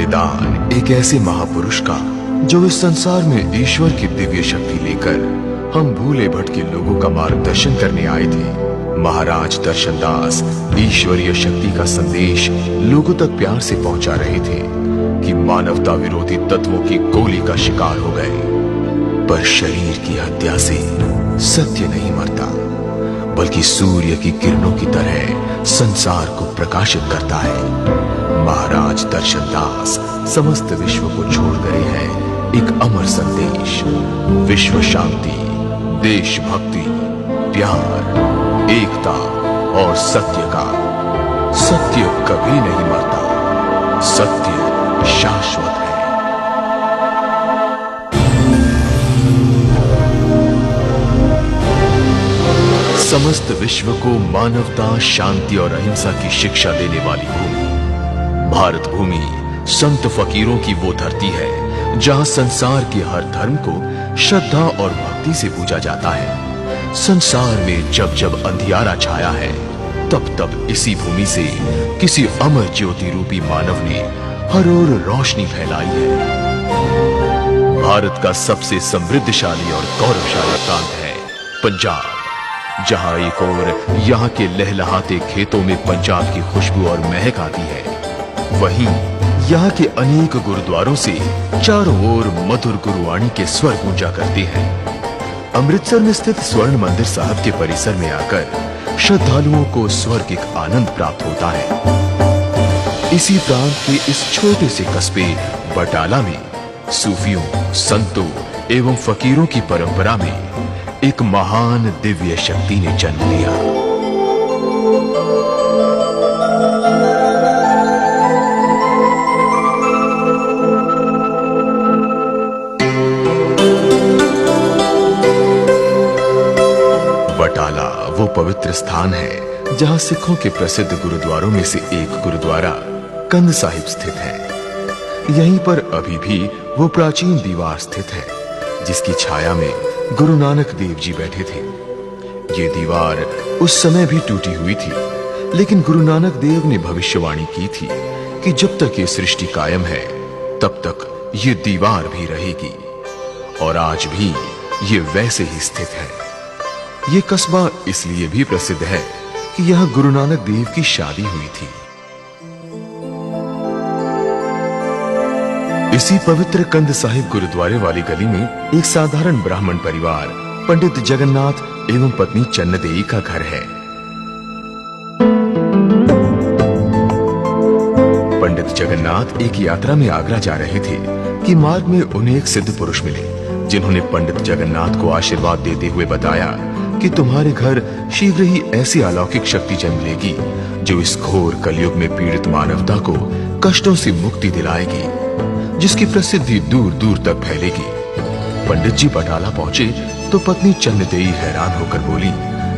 बलिदान एक ऐसे महापुरुष का जो इस संसार में ईश्वर की दिव्य शक्ति लेकर हम भूले भटके लोगों का मार्गदर्शन करने आए थे। महाराज दर्शनदास ईश्वरीय शक्ति का संदेश लोगों तक प्यार से पहुंचा रहे थे कि मानवता विरोधी तत्वों की गोली का शिकार हो गए। पर शरीर की हत्या से सत्य नहीं मरता, बल्कि सूर्य की किरणों की तरह संसार को प्रकाशित करता है। महाराज दर्शनदास समस्त विश्व को छोड़ गए हैं एक अमर संदेश, विश्व शांति, देशभक्ति, प्यार, एकता और सत्य का। सत्य कभी नहीं मरता, सत्य शाश्वत है। समस्त विश्व को मानवता, शांति और अहिंसा की शिक्षा देने वाली भूमि भारत भूमि संत फकीरों की वो धरती है जहां संसार के हर धर्म को श्रद्धा और भक्ति से पूजा जाता है। संसार में जब जब अंधियारा छाया है, तब तब इसी भूमि से किसी अमर ज्योति रूपी मानव ने हर ओर रोशनी फैलाई है। भारत का सबसे समृद्धशाली और गौरवशाली प्रांत है पंजाब, जहां एक ओर यहाँ के लहलहाते खेतों में पंजाब की खुशबू और महक आती है, वहीं यहाँ के अनेक गुरुद्वारों से चारों ओर मधुर गुरुवाणी के स्वर गूंजा करते हैं। अमृतसर में स्थित स्वर्ण मंदिर साहब के परिसर में आकर श्रद्धालुओं को स्वर्गिक आनंद प्राप्त होता है। इसी प्रांत के इस छोटे से कस्बे बटाला में सूफियों, संतों एवं फकीरों की परंपरा में एक महान दिव्य शक्ति ने जन्म लिया। बटाला वो पवित्र स्थान है जहां सिखों के प्रसिद्ध गुरुद्वारों में से एक गुरुद्वारा कंध साहिब स्थित है। यहीं पर अभी भी वो प्राचीन दीवार स्थित है जिसकी छाया में गुरु नानक देव जी बैठे थे। ये दीवार उस समय भी टूटी हुई थी, लेकिन गुरु नानक देव ने भविष्यवाणी की थी कि जब तक ये सृष्टि कायम है तब तक ये दीवार भी रहेगी, और आज भी ये वैसे ही स्थित है। ये कस्बा इसलिए भी प्रसिद्ध है कि यहां गुरु नानक देव की शादी हुई थी। इसी पवित्र कंध साहिब गुरुद्वारे वाली गली में एक साधारण ब्राह्मण परिवार पंडित जगन्नाथ एवं पत्नी चन्नदेई का घर है। पंडित जगन्नाथ एक यात्रा में आगरा जा रहे थे कि मार्ग में उन्हें एक सिद्ध पुरुष मिले, जिन्होंने पंडित जगन्नाथ को आशीर्वाद देते हुए बताया कि तुम्हारे घर शीघ्र ही ऐसी अलौकिक शक्ति जन्म लेगी जो इस घोर कलयुग में पीड़ित मानवता को कष्टों से मुक्ति दिलाएगी, जिसकी प्रसिद्धि दूर दूर तक फैलेगी। पंडित जी बटाला पहुंचे तो पत्नी चन्नदेई हैरान होकर बोली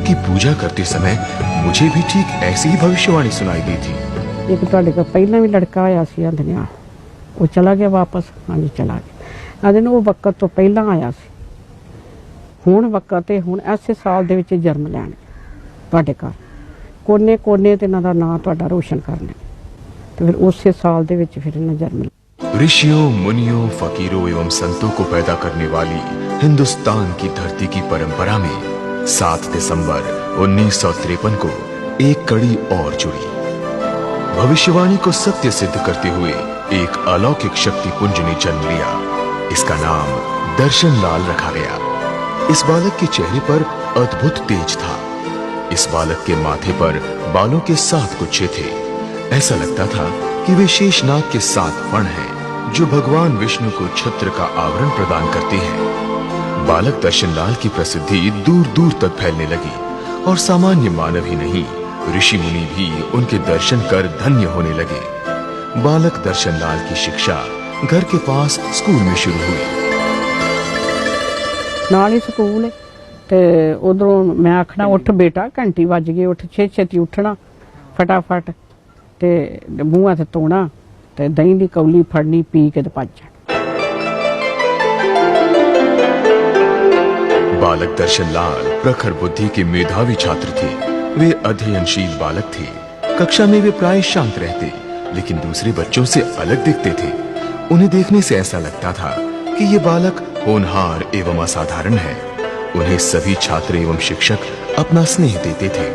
कि पूजा करते समय मुझे भी ठीक ऐसी ही भविष्यवाणी सुनाई दी थी। एक तुहाडे कोल पहला भी लड़का आया सी, आंदे वो चला गया वापस। हाँ जी चला गया। आंदे वो वक्त तो पहला आया सी, हुण वक्त है, हुण ऐसे साल दे विच जन्म लैण तुहाडे घर कोने कोने ते इन्हां दा नाम तुहाडा रोशन करना। तो फिर उसे साल दे विच फिर इन्हां जन्म। ऋषियों, मुनियों, फकीरों एवं संतों को पैदा करने वाली हिंदुस्तान की धरती की परंपरा में 7 दिसंबर 1953 को एक कड़ी और जुड़ी। भविष्यवाणी को सत्य सिद्ध करते हुए एक अलौकिक शक्ति पुंज ने जन्म लिया। इसका नाम दर्शन लाल रखा गया। इस बालक के चेहरे पर अद्भुत तेज था। इस बालक के माथे पर बालों के 7 गुच्छे थे। ऐसा लगता था कि वे शेषनाग के 7 फण हैं जो भगवान विष्णु को छत्र का आवरण प्रदान करते हैं। बालक दर्शन लाल की प्रसिद्धि दूर दूर तक फैलने लगी और सामान्य मानव ही नहीं, ऋषि मुनि भी उनके दर्शन कर धन्य होने लगे। बालक दर्शन लाल की शिक्षा घर के पास स्कूल में शुरू हुई। नाल ही स्कूल ते उधरों मैं आखना उठ बेटा, घंटी वज गई, उठ छेती उठना फटाफट ते मूंह हथ धोना ते दही की कौली फड़नी, पी के भज जाना। बालक दर्शन लाल प्रखर बुद्धि के मेधावी छात्र थे। वे अध्ययनशील बालक थे। कक्षा में वे प्राय शांत रहते, लेकिन दूसरे बच्चों से अलग दिखते थे। उन्हें देखने से ऐसा लगता था कि ये बालक होनहार एवं असाधारण है। उन्हें सभी छात्र एवं शिक्षक अपना स्नेह देते थे।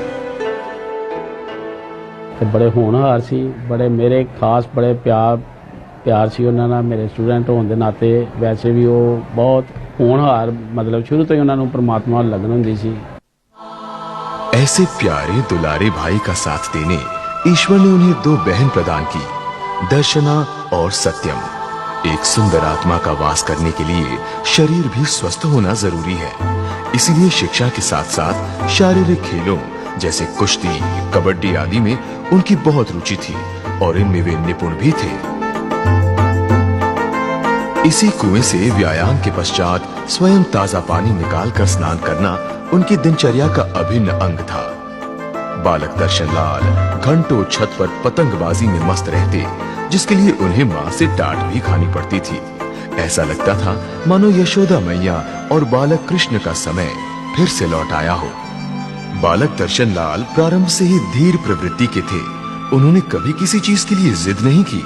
ਤੇ ਬੜੇ ਹੋਣਹਾਰ ਸੀ, ਬੜੇ ਮੇਰੇ ਖਾਸ ਬੜੇ ਪਿਆਰ ਸੀ ਉਹਨਾਂ ਨਾਲ। ਮੇਰੇ ਸਟੂਡੈਂਟ ਹੋਣ ਦੇ ਨਾਤੇ ਵੈਸੇ ਵੀ ਉਹ ਬਹੁਤ ਹੋਣਹਾਰ, ਮਤਲਬ ਸ਼ੁਰੂ ਤੋਂ ਹੀ ਉਹਨਾਂ ਨੂੰ ਪ੍ਰਮਾਤਮਾ ਨਾਲ लगन ਹੁੰਦੀ ਸੀ। ऐसे प्यारे दुलारे भाई का साथ देने ईश्वर ने उन्हें दो बहन प्रदान की, दर्शना और सत्यम। एक सुंदर आत्मा का वास करने के लिए शरीर भी स्वस्थ होना जरूरी है। इसीलिए शिक्षा के साथ साथ शारीरिक खेलों जैसे कुश्ती, कबड्डी आदि में उनकी बहुत रुचि थी और इनमें वे निपुण भी थे। इसी कुएं से व्यायाम के पश्चात स्वयं ताजा पानी निकालकर स्नान करना उनकी दिनचर्या का अभिन्न अंग था। बालक दर्शनलाल घंटों छत पर पतंगबाजी में मस्त रहते, जिसके लिए उन्हें मां से डांट भी खानी पड़ती थी। ऐसा लगता था मानो यशोदा मैया और बालक कृष्ण का समय फिर से लौट आया हो। बालक दर्शनलाल प्रारंभ से ही धीर प्रवृत्ति के थे। उन्होंने कभी किसी चीज के लिए जिद नहीं की।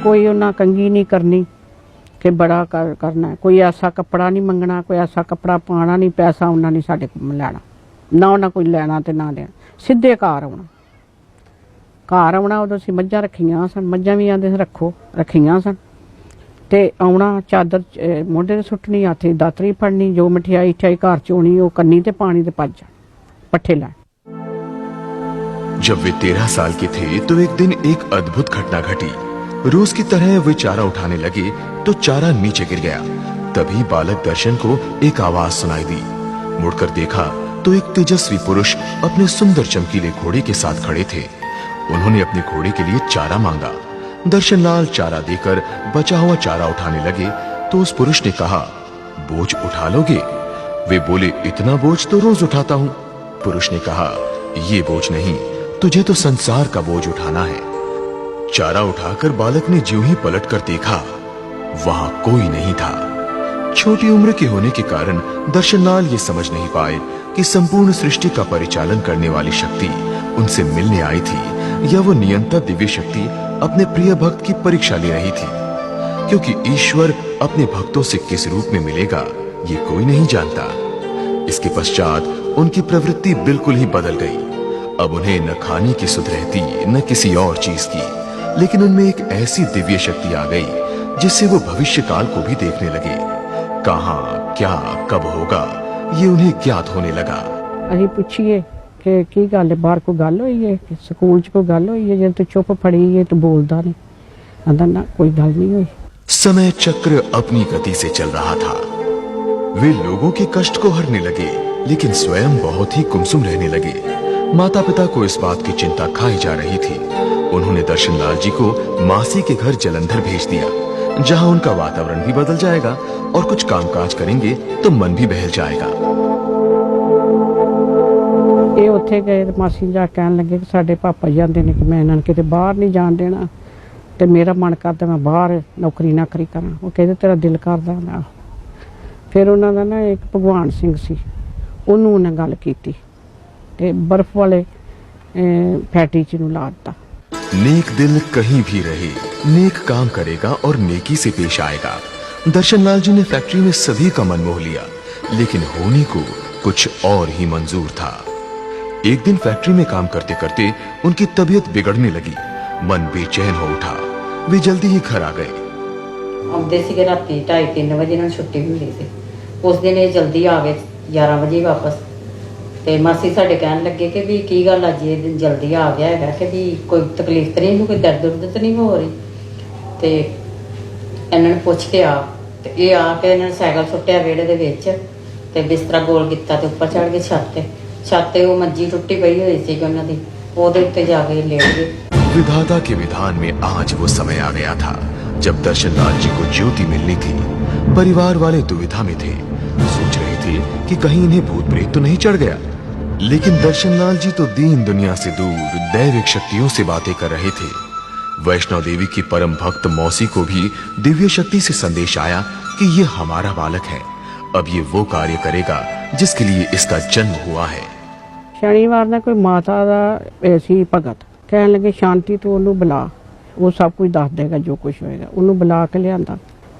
कोई उन्हें कंगी नहीं करनी कि बड़ा करना है, कोई ऐसा कपड़ा नहीं मंगना, कोई ऐसा कपड़ा पाना नहीं, पैसा उन्हें नहीं साढ़े को लैना, ना उन्हें कोई लैना ते ना देना। सीधे घर आना उदों असीं मझां रखियां सन, मझां भी आंदे रखो, रखियां सन ते आउणा, चादर मोढे ते सुट्टनी, हत्थ च दातरी फड़नी, जो मठियाई घर च होनी ओह करनी ते पानी ते भज जाना, पट्ठे लै। जब वे 13 साल के थे तो एक दिन एक अद्भुत घटना घटी। रोज की तरह वे चारा उठाने लगे तो चारा नीचे गिर गया। तभी बालक दर्शन को एक आवाज सुनाई दी। मुड़कर देखा तो एक तेजस्वी पुरुष अपने सुंदर चमकीले घोड़े के साथ खड़े थे। उन्होंने अपने घोड़े के लिए चारा मांगा। दर्शनलाल चारा देकर बचा हुआ चारा उठाने लगे तो उस पुरुष ने कहा, बोझ उठा लोगे? वे बोले, इतना बोझ तो रोज उठाता हूँ। पुरुष ने कहा, ये बोझ नहीं, तुझे तो संसार का बोझ उठाना है। चारा उठाकर बालक ने ज्यों ही पलटकर देखा, वहां कोई नहीं था। छोटी उम्र के होने के कारण दर्शनलाल ये समझ नहीं पाए कि संपूर्ण सृष्टि का परिचालन करने वाली शक्ति उनसे मिलने आई थी या वो नियंता दिव्य शक्ति अपने प्रिय भक्त की परीक्षा ले रही थी। क्योंकि ईश्वर अपने भक्तों से किस रूप में मिलेगा ये कोई नहीं जानता। इसके पश्चात उनकी प्रवृत्ति बिल्कुल ही बदल गई। अब उन्हें न खाने की सुध रहती न किसी और चीज की, लेकिन उनमें एक ऐसी दिव्य शक्ति आ गई जिससे वो भविष्य काल को भी देखने लगे। कहां क्या कब होगा ये उन्हें ज्ञात होने लगा। अभी पूछिए कि की गल है, बाहर को गल हुई है, स्कूल च कोई गल हुई है, जे तू चुप फड़ी है तो बोलता नहीं, आंदा ना कोई गल नहीं हुई। समय चक्र अपनी गति से चल रहा था। वे लोगों के कष्ट को हरने लगे, लेकिन स्वयं बहुत ही गुमसुम रहने लगे। माता पिता को इस बात की चिंता खाई जा रही थी। उन्होंने दर्शनलाल जी को मासी के घर जलंधर भेज दिया, जहां उनका वातावरण भी बदल जाएगा और कुछ कामकाज करेंगे तो मन भी बहल जाएगा। ये उत्थे गए तो मासी जा कहन लगे कि साडे पापा जांदे ने कि मैं इन्हां नूं किते बाहर नहीं जान देना, ते मेरा मन करदा मैं बाहर नौकरी नाकरी करां। वो कहते तेरा दिल करदा ना। फिर उन्हां दा ना एक भगवान सिंह सी, उन्होंने उन्हें गल कीती ते बर्फ वाले फैक्ट्री च नूं ला दित्ता। नेक दिल कहीं भी रहे, नेक काम करेगा और नेकी से पेश आएगा। दर्शनलाल जी ने फैक्ट्री में सभी का मन मोह लिया, लेकिन होने को कुछ और ही मंजूर था। एक दिन फैक्ट्री में काम करते करते उनकी तबीयत बिगड़ने लगी, मन बेचैन हो उठा। वे जल्दी ही घर आ गए। आते थे राती 2:30-3 बजे इन्होंने छुट्टी मिली थी। उस दिन ये जल्दी आ गए 11 बजे वापस। ਤੇ ਮਾਸੀ ਸਾਡੇ ਕਹਿਣ ਲੱਗੇ ਕਿ ਵੀ ਕੀ ਗੱਲ ਅੱਜ ਇਹ ਦਿਨ ਜਲਦੀ ਆ ਗਿਆ ਹੈਗਾ, ਕਿ ਵੀ ਕੋਈ ਤਕਲੀਫ ਤਾਂ ਨਹੀਂ, ਇਹਨੂੰ ਕੋਈ ਦਰਦ ਦੁਰਦ ਤਾਂ ਨਹੀਂ ਹੋ ਰਹੀ। ਤੇ ਇਹਨਾਂ ਨੂੰ ਪੁੱਛ ਕੇ ਆ ਤੇ ਇਹ ਆ ਕੇ ਇਹਨਾਂ ਨੇ ਸਾਈਕਲ ਸੁੱਟਿਆ ਵਿਹੜੇ ਦੇ ਵਿੱਚ ਤੇ ਬਿਸਤਰਾ ਗੋਲ ਕੀਤਾ ਤੇ ਉੱਪਰ ਚੜ ਕੇ ਛੱਤ ਤੇ ਉਹ ਮੰਜੀ ਟੁੱਟੀ ਪਈ ਹੋਈ ਸੀ ਉਹਨਾਂ ਦੀ, ਉਹਦੇ ਉੱਤੇ ਜਾ ਕੇ ਲੇਟ ਗਏ। विधाता के विधान में आज वो समय आ गया था जब दर्शनलाल जी को ज्योति मिलनी थी। परिवार वाले दुविधा में थे, सोच रहे थे कि कहीं इन्हें भूत प्रेत तो नहीं चढ़ गया। लेकिन दर्शनलाल जी तो दीन दुनिया से दूर दैविक शक्तियों से बातें कर रहे थे। वैष्णव देवी की परम भक्त मौसी को भी दिव्य शक्ति से संदेश आया कि ये हमारा बालक है, अब ये वो कार्य करेगा जिसके लिए इसका जन्म हुआ है। शनिवार ने कोई माता दा ऐसी भगत कहन लगे शांति तो उन्होंने बुला। ਉਹ ਸਭ ਕੁਝ ਦੱਸ ਦੇਗਾ ਜੋ ਕੁਝ ਹੋਏਗਾ। ਉਹਨੂੰ ਬੁਲਾ ਕੇ ਲਿਆਂਦਾ,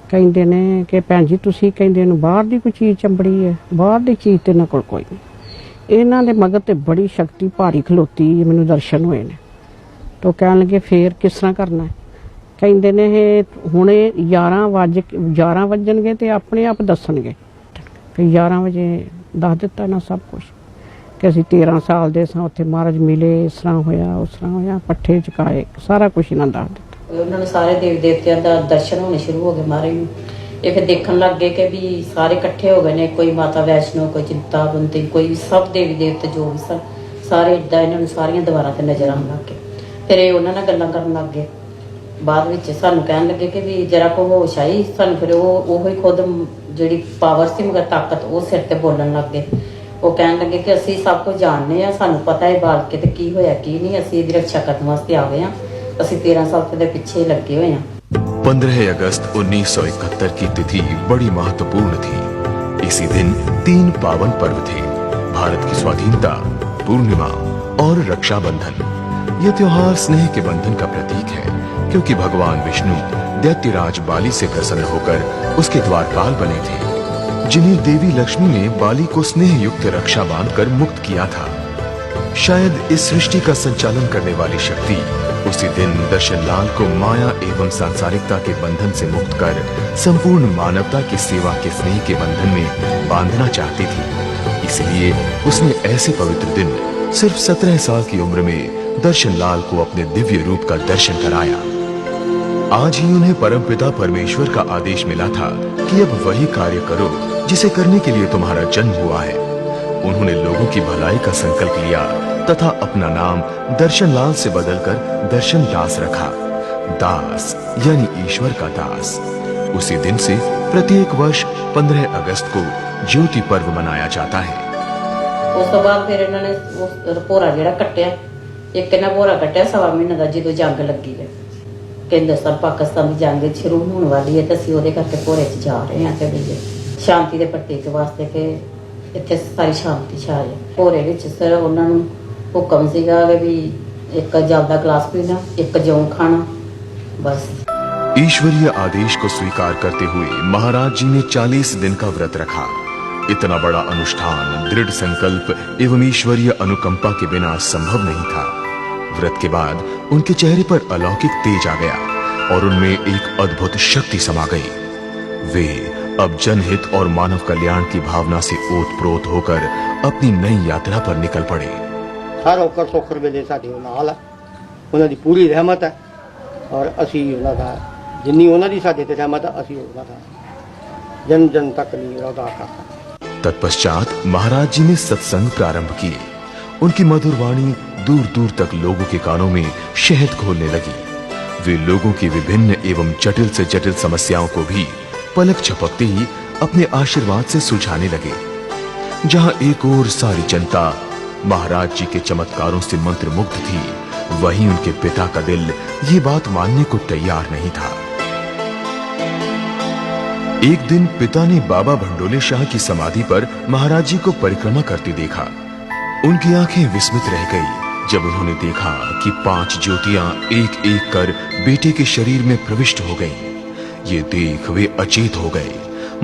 ਕਹਿੰਦੇ ਨੇ ਕਿ ਭੈਣ ਜੀ ਤੁਸੀਂ ਕਹਿੰਦੇ ਨੂੰ ਬਾਹਰ ਦੀ ਕੋਈ ਚੀਜ਼ ਚੰਬੜੀ ਹੈ, ਬਾਹਰ ਦੀ ਚੀਜ਼ ਤੇ ਇਹਨਾਂ ਕੋਲ ਕੋਈ ਨਹੀਂ। ਇਹਨਾਂ ਦੇ ਮਗਰ ਤੇ ਬੜੀ ਸ਼ਕਤੀ ਭਾਰੀ ਖਲੋਤੀ, ਮੈਨੂੰ ਦਰਸ਼ਨ ਹੋਏ ਨੇ। ਤਾਂ ਕਹਿਣ ਲੱਗੇ ਫੇਰ ਕਿਸ ਤਰ੍ਹਾਂ ਕਰਨਾ ਹੈ? ਕਹਿੰਦੇ ਨੇ ਇਹ ਹੁਣੇ 11 ਵੱਜਣਗੇ ਤੇ ਆਪਣੇ ਆਪ ਦੱਸਣਗੇ। ਫਿਰ 11 ਵਜੇ ਦੱਸ ਦਿੱਤਾ ਨਾ ਸਭ ਕੁਝ ਕਿ ਅਸੀਂ 13 ਸਾਲ ਦੇ ਸਾਂ, ਉੱਥੇ ਮਹਾਰਾਜ ਮਿਲੇ, ਇਸ ਤਰ੍ਹਾਂ ਹੋਇਆ ਉਸ ਤਰ੍ਹਾਂ ਹੋਇਆ, ਪੱਠੇ ਚੁਕਾਏ, ਸਾਰਾ ਕੁਝ ਇਹਨਾਂ ਦੱਸ ਦਿੱਤਾ। ਉਹਨਾਂ ਨੂੰ ਸਾਰੇ ਦੇਵ ਦੇਵਤਿਆਂ ਦਾ ਦਰਸ਼ਨ ਹੋਣੇ ਸ਼ੁਰੂ ਹੋ ਗਏ ਮਹਾਰਾਜ ਨੂੰ। ਇਹ ਫਿਰ ਦੇਖਣ ਲੱਗ ਗਏ ਕਿ ਵੀ ਸਾਰੇ ਇਕੱਠੇ ਹੋ ਗਏ ਨੇ, ਕੋਈ ਮਾਤਾ ਵੈਸ਼ਨੋ, ਕੋਈ ਚਿੰਤਾਵੰਤੀ, ਕੋਈ ਸਭ ਦੇਵੀ ਦੇਵਤੇ ਜੋ ਵੀ ਸਨ, ਸਾਰੇ ਇੱਦਾਂ ਇਹਨਾਂ ਨੂੰ ਸਾਰੀਆਂ ਦੀਵਾਰਾਂ ਤੇ ਨਜ਼ਰ ਆਉਣ ਲੱਗ ਗਏ। ਫਿਰ ਇਹ ਉਹਨਾਂ ਨਾਲ ਗੱਲਾਂ ਕਰਨ ਲੱਗ ਗਏ। ਬਾਅਦ ਵਿੱਚ ਸਾਨੂੰ ਕਹਿਣ ਲੱਗੇ ਕਿ ਵੀ ਜਰਾ ਕੋ ਹੋਸ਼ ਆਈ ਸਾਨੂੰ। ਫਿਰ ਉਹ ਹੀ ਖੁਦ ਜਿਹੜੀ ਪਾਵਰ ਸੀ ਮਗਰ ਤਾਕਤ, ਉਹ ਸਿਰ ਤੇ ਬੋਲਣ ਲੱਗ ਗਏ। ਉਹ ਕਹਿਣ ਲੱਗੇ ਕਿ ਅਸੀਂ ਸਭ ਕੁਝ ਜਾਣਦੇ ਆ, ਸਾਨੂੰ ਪਤਾ ਹੈ ਬਾਲ ਕੇ ਤੇ ਕੀ ਹੋਇਆ ਕੀ ਨਹੀਂ, ਅਸੀਂ ਇਹਦੀ ਰੱਖਿਆ ਕਰਨ ਵਾਸਤੇ ਆ ਗਏ ਹਾਂ, ਅਸੀਂ 13 साल ਦੇ ਪਿੱਛੇ ਲੱਗੇ ਹੋਏ ਹਾਂ। 15 अगस्त 1971 की तिथि बड़ी महत्वपूर्ण थी। इसी दिन 3 पावन पर्व थे: भारत की स्वाधीनता, पूर्णिमा और रक्षाबंधन। यह त्योहार स्नेह के बंधन का प्रतीक है, क्योंकि भगवान विष्णु दैत्यराज बाली से प्रसन्न होकर उसके द्वारपाल बने थे, जिन्हें देवी लक्ष्मी ने बाली को स्नेह युक्त रक्षा बांधकर मुक्त किया था। शायद इस सृष्टि का संचालन करने वाली शक्ति उसी दिन दर्शन लाल को माया एवं सांसारिकता के बंधन से मुक्त कर संपूर्ण मानवता की सेवा के स्नेह के बंधन में बांधना चाहती थी। इसलिए उसने ऐसे पवित्र दिन सिर्फ 17 साल की उम्र में दर्शन लाल को अपने दिव्य रूप का दर्शन कराया। आज ही उन्हें परमपिता परमेश्वर का आदेश मिला था कि अब वही कार्य करो जिसे करने के लिए तुम्हारा जन्म हुआ है। उन्होंने लोगों की भलाई का संकल्प लिया तथा अपना नाम दर्शन लाल से बदलकर दर्शन दास रखा। दास यानी ईश्वर का दास। उसी दिन से प्रत्येक वर्ष 15 अगस्त को ज्योति पर्व मनाया जाता है। उस तो बाद फिर इन्होंने भोरा जेड़ा कट्टिया, एक इन्हें भोरा कट्टिया 1.5 महीने का, जो जंग लगी है कि हिंदुस्तान पाकिस्तान की जंग शुरू होने वाली है, तो असं वो करके भोरे च जा रहे हैं कि शांति के प्रतीक वास्ते कि इतने सारी शांति छा जाए। भोरे विच सर उन्होंने हुक्म सीगा भी एक जल का गिलास पीना, एक जौ खाना, बस। ईश्वरीय आदेश को स्वीकार करते हुए महाराज जी ने 40 दिन का व्रत रखा। इतना बड़ा अनुष्ठान दृढ़ संकल्प एवं ईश्वरीय अनुकंपा के बिना संभव नहीं था। व्रत के बाद उनके चेहरे पर अलौकिक तेज आ गया और उनमें एक अद्भुत शक्ति समा गई। वे अब जनहित और मानव कल्याण की भावना से ओतप्रोत होकर अपनी नई यात्रा पर निकल पड़े। सारा औखा सौखर वेले साडे नाल है, उन्हां दी पूरी रहमत है और असी उन्हां दा जिन्नी उन्हां दी साडे ते रहमत है, असी उन्हां दा जन जन तक नहीं रौदा करता। तत्पश्चात महाराज जी ने सत्संग प्रारंभ किए। उनकी मधुर वाणी दूर दूर तक लोगों के कानों में शहद घोलने लगी। वे लोगों की विभिन्न एवं जटिल से जटिल समस्याओं को भी पलक झपकते ही अपने आशीर्वाद से सुलझाने लगे। जहां एक ओर सारी जनता महाराज जी के चमत्कारों से मंत्रमुग्ध थी, वहीं उनके पिता का दिल ये बात मानने को तैयार नहीं था। एक दिन पिता ने बाबा भंडोले शाह की समाधि पर महाराज जी को परिक्रमा करते देखा। उनकी आंखें विस्मित रह गई जब उन्होंने देखा कि 5 ज्योतियां एक एक कर बेटे के शरीर में प्रविष्ट हो गईं। ये देख वे अचेत हो गए।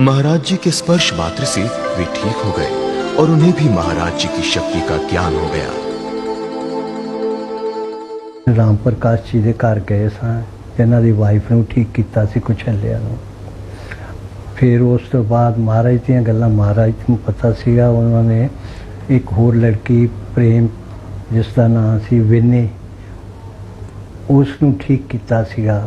महाराज जी के स्पर्श मात्र से वे ठीक हो गए और उन्हें भी महाराज जी की शक्ति का ज्ञान हो गया। राम प्रकाश जी के घर गए सां, इन्हां दी वाइफ नूं ठीक कीता सी कुछ हल्लिया नूं। फिर उस तो बाद महाराज दीयां गल्लां महाराज नूं पता सीगा। उन्होंने एक होर लड़की प्रेम जिसका नाम सी विनी, उसनूं ठीक कीता सीगा।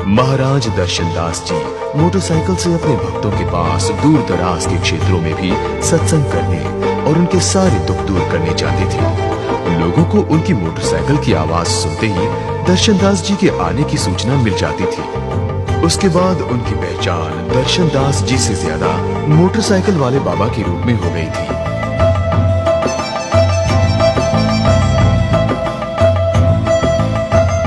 महाराज दर्शनदास जी मोटरसाइकिल से अपने भक्तों के पास दूर दराज के क्षेत्रों में भी सत्संग करने और उनके सारे दुख दूर करने जाते थे। लोगों को उनकी मोटरसाइकिल की आवाज सुनते ही दर्शनदास जी के आने की सूचना मिल जाती थी। उसके बाद उनकी पहचान दर्शनदास जी से ज्यादा मोटरसाइकिल वाले बाबा के रूप में हो गई थी।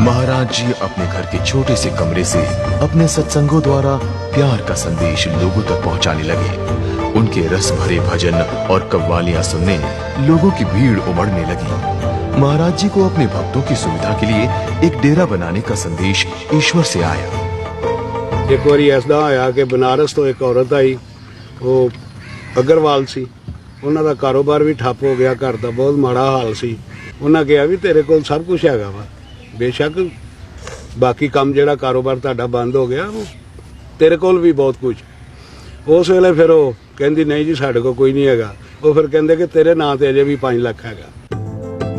महाराज जी अपने घर के छोटे से कमरे से अपने सत्संगों द्वारा प्यार का संदेश लोगों तक पहुंचाने लगे। उनके रस भरे भजन और कव्वालियां सुनने लोगों की भीड़ उमड़ने लगी। महाराज जी को अपने भक्तों की सुविधा के लिए एक डेरा बनाने का संदेश ईश्वर से आया। एक बार ऐसा होया कि बनारस तो एक औरत आई, वो अग्रवाल सी, ਉਹਨਾਂ ਦਾ ਕਾਰੋਬਾਰ ਵੀ ਠੱਪ ਹੋ ਗਿਆ, ਘਰ ਦਾ ਬਹੁਤ ਮਾੜਾ ਹਾਲ ਸੀ। ਉਹਨਾਂ ਕਿਹਾ ਵੀ ਤੇਰੇ ਕੋਲ ਸਭ ਕੁਝ ਹੈਗਾ ਵਾ, ਬੇਸ਼ੱਕ ਬਾਕੀ ਕੰਮ ਜਿਹੜਾ ਕਾਰੋਬਾਰ ਤੁਹਾਡਾ ਬੰਦ ਹੋ ਗਿਆ ਉਹ ਤੇਰੇ ਕੋਲ ਵੀ ਬਹੁਤ ਕੁਝ। ਉਸ ਵੇਲੇ ਫਿਰ ਉਹ ਕਹਿੰਦੀ ਨਹੀਂ ਜੀ ਸਾਡੇ ਕੋਲ ਕੋਈ ਨਹੀਂ ਹੈਗਾ। ਉਹ ਫਿਰ ਕਹਿੰਦੇ ਕਿ ਤੇਰੇ ਨਾਂ ਤੇ ਅਜੇ ਵੀ 5 ਲੱਖ ਹੈਗਾ।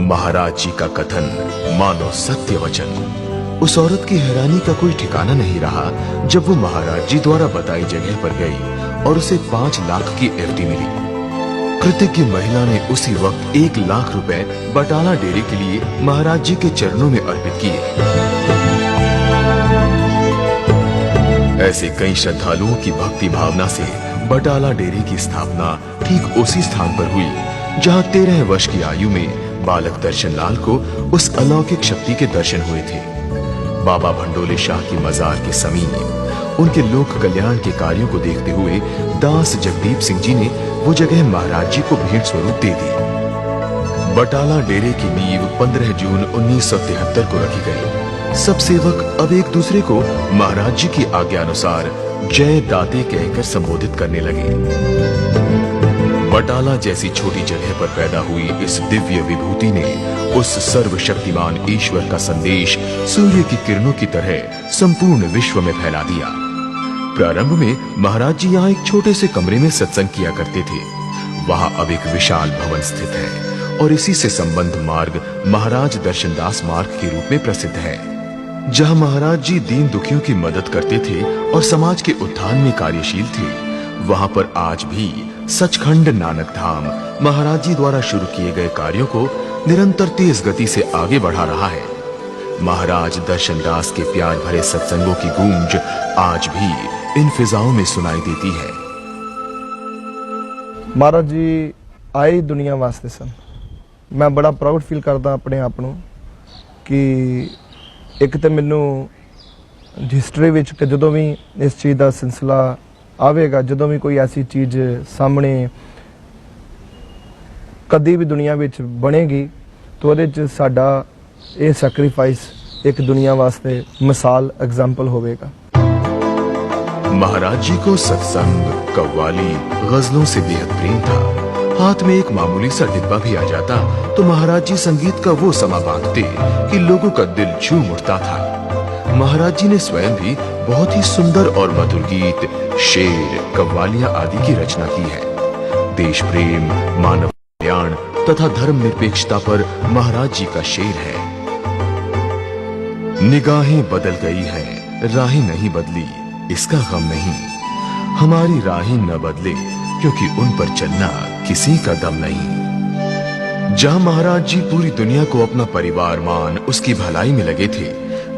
महाराज जी का कथन मानो सत्य वचन। उस औरत की हैरानी का कोई ठिकाना नहीं रहा जब वो महाराज जी द्वारा बताई जगह पर गई और उसे 5 लाख की एफडी मिली। कृतज्ञ महिला ने उसी वक्त 1 लाख रुपए बटाला डेरे के लिए महाराज जी के चरणों में अर्पित किए। ऐसे कई श्रद्धालुओं की भक्ति भावना से बटाला डेरे की स्थापना ठीक उसी स्थान पर हुई जहां 13 वर्ष की आयु में बालक दर्शन लाल को उस अलौकिक शक्ति के दर्शन हुए थे। बाबा भंडोले शाह की मजार के समीप उनके लोक कल्याण के कार्यों को देखते हुए दास जगदीप सिंह जी ने वो जगह महाराज जी को भेंट स्वरूप दे दी। बटाला डेरे की नींव 15 जून 1973 को रखी गई। सब सेवक अब एक दूसरे को महाराज जी की आज्ञा अनुसार जय दाते कहकर संबोधित करने लगे। बटाला जैसी छोटी जगह पर पैदा हुई इस दिव्य विभूति ने उस सर्वशक्तिमान ईश्वर का संदेश सूर्य की किरणों की तरह संपूर्ण विश्व में फैला दिया। प्रारंभ में महाराज जी यहाँ एक छोटे से कमरे में सत्संग किया करते थे। वहाँ अब एक विशाल भवन स्थित है और इसी से संबंध मार्ग महाराज दर्शनदास मार्ग के रूप में प्रसिद्ध है, जहाँ महाराज जी दीन दुखियों की मदद करते थे और समाज के उत्थान में कार्यशील थे। वहाँ पर आज भी सचखंड नानक धाम महाराज जी द्वारा शुरू किए गए कार्यों को निरंतर तेज गति से आगे बढ़ा रहा है। महाराज दर्शनदास के प्यार भरे सत्संगों की गूंज आज भी इन फिजाओं में सुनाई देती है। महाराज जी आए दुनिया वास्ते सन। मैं बड़ा प्राउड फील करदा अपने आप नूं कि एक तो मैनू हिस्टरी विच कि जदों भी इस चीज़ का सिलसिला आवेगा, जदों भी कोई ऐसी चीज़ सामने कदी भी दुनिया विच बनेगी तो उहदे च साडा ये सैक्रीफाइस एक दुनिया वास्ते मिसाल एग्जाम्पल होवेगा। महाराज जी को सत्संग, कव्वाली, गजलों से बेहद प्रेम था। हाथ में एक मामूली सा डिब्बा भी आ जाता तो महाराज जी संगीत का वो समा बांधते कि लोगों का दिल झूम उठता था। महाराज जी ने स्वयं भी बहुत ही सुंदर और मधुर गीत, शेर, कव्वालियां आदि की रचना की है। देश प्रेम, मानव कल्याण तथा धर्म निरपेक्षता पर महाराज जी का शेर है। निगाहें बदल गई हैं, राहें नहीं बदली, इसका गम नहीं। हमारी राहें न बदले क्योंकि उन पर चलना किसी का दम नहीं। जहां महाराज जी पूरी दुनिया को अपना परिवार मान उसकी भलाई में लगे थे,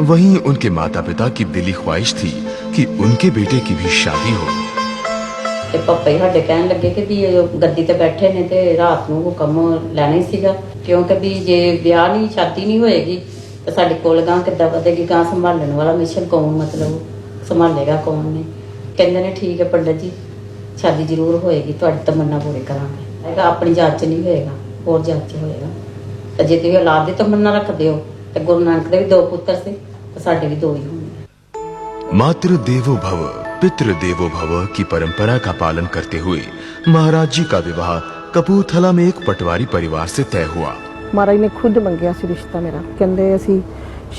वहीं उनके माता पिता की दिली ख्वाहिश थी कि उनके बेटे की भी शादी हो। ਤੇ ਪਾਪਾ ਹੀ ਸਾਡੇ ਕਹਿਣ ਲੱਗੇ ਕਿ ਵੀ ਗੱਦੀ ਤੇ ਬੈਠੇ ਨੇ ਤੇ ਰਾਤ ਨੂੰ ਹੁਕਮ ਲੈਣਾ ਹੀ ਸੀਗਾ, ਕਿਉਂਕਿ ਵੀ ਜੇ ਵਿਆਹ ਨਹੀਂ ਸ਼ਾਦੀ ਨਹੀਂ ਹੋਏਗੀ ਤਾਂ ਸਾਡੇ ਕੋਲ ਗਾਂ ਕਿੱਦਾਂ ਵਧੇਗੀ, ਗਾਂ ਸੰਭਾਲਣ ਵਾਲਾ ਮਿਸ਼ਨ ਕੌਣ, ਮਤਲਬ ਸੰਭਾਲੇਗਾ ਕੌਣ ਨੇ। ਕਹਿੰਦੇ ਨੇ ਠੀਕ ਹੈ ਪੰਡਤ ਜੀ, ਸ਼ਾਦੀ ਜ਼ਰੂਰ ਹੋਏਗੀ, ਤੁਹਾਡੀ ਤਮੰਨਾ ਪੂਰੀ ਕਰਾਂਗੇ। ਹੈਗਾ ਆਪਣੀ ਜਾਤ 'ਚ ਨਹੀਂ ਹੋਏਗਾ, ਹੋਰ ਜਾਤ 'ਚ ਹੋਏਗਾ। ਤਾਂ ਜੇ ਤੁਸੀਂ ਔਲਾਦ ਦੀ ਤਮੰਨਾ ਰੱਖਦੇ ਹੋ ਤੇ ਗੁਰੂ ਨਾਨਕ ਦੇ ਵੀ 2 ਪੁੱਤਰ ਸੀ ਤਾਂ ਸਾਡੇ ਵੀ 2 ਹੀ ਹੋਣਗੇ। मातृ देवो भव, पितृ देवो भव की परंपरा का पालन करते हुए महाराज जी का विवाह कपूरथला में एक पटवारी परिवार से तय हुआ। ਮਹਾਰਾਜ ਨੇ ਖੁਦ ਮੰਗਿਆ ਸੀ ਰਿਸ਼ਤਾ ਮੇਰਾ। ਕਹਿੰਦੇ ਅਸੀਂ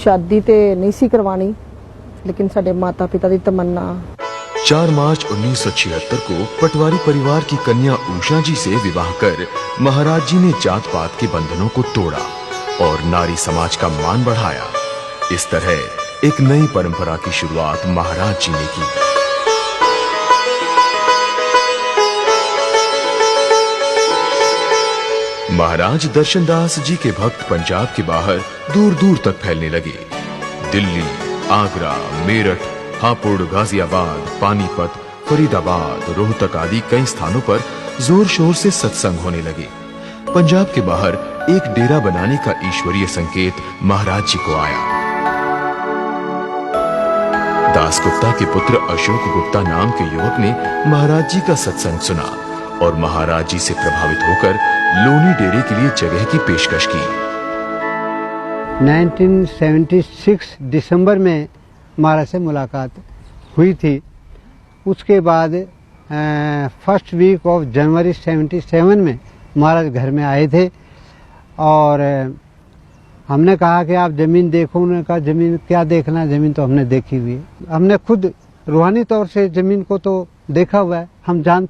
ਸ਼ਾਦੀ ਤੇ ਨਹੀਂ ਸੀ ਕਰਵਾਣੀ, ਲੇਕਿਨ ਸਾਡੇ ਮਾਤਾ ਪਿਤਾ ਦੀ ਤਮੰਨਾ। 4 मार्च 1976 को पटवारी परिवार की कन्या उषा जी से विवाह कर महाराज जी ने जात पात के बंधनों को तोड़ा और नारी समाज का मान बढ़ाया। इस तरह एक नई परंपरा की शुरुआत महाराज जी ने की। महाराज दर्शनदास जी के भक्त पंजाब के बाहर दूर दूर तक फैलने लगे। दिल्ली, आगरा, मेरठ, हापुड़, गाजियाबाद, पानीपत, फरीदाबाद, रोहतक आदि कई स्थानों पर जोर शोर से सत्संग होने लगे। पंजाब के बाहर एक डेरा बनाने का ईश्वरीय संकेत महाराज जी को आया। दास गुप्ता के पुत्र अशोक गुप्ता नाम के युवक ने महाराज जी का सत्संग सुना और महाराज जी से प्रभावित होकर लोनी डेरे के लिए जगह की पेशकश की। 1976 दिसंबर में महाराज से मुलाकात हुई थी। उसके बाद फर्स्ट वीक ऑफ जनवरी 77 में महाराज घर में आए थे और हमने कहा कि आप ज़मीन देखो। उन्होंने कहा ज़मीन क्या देखना, ज़मीन तो हमने देखी हुई है। हमने खुद रूहानी तौर से ज़मीन को तो देखा हुआ है, हम जानते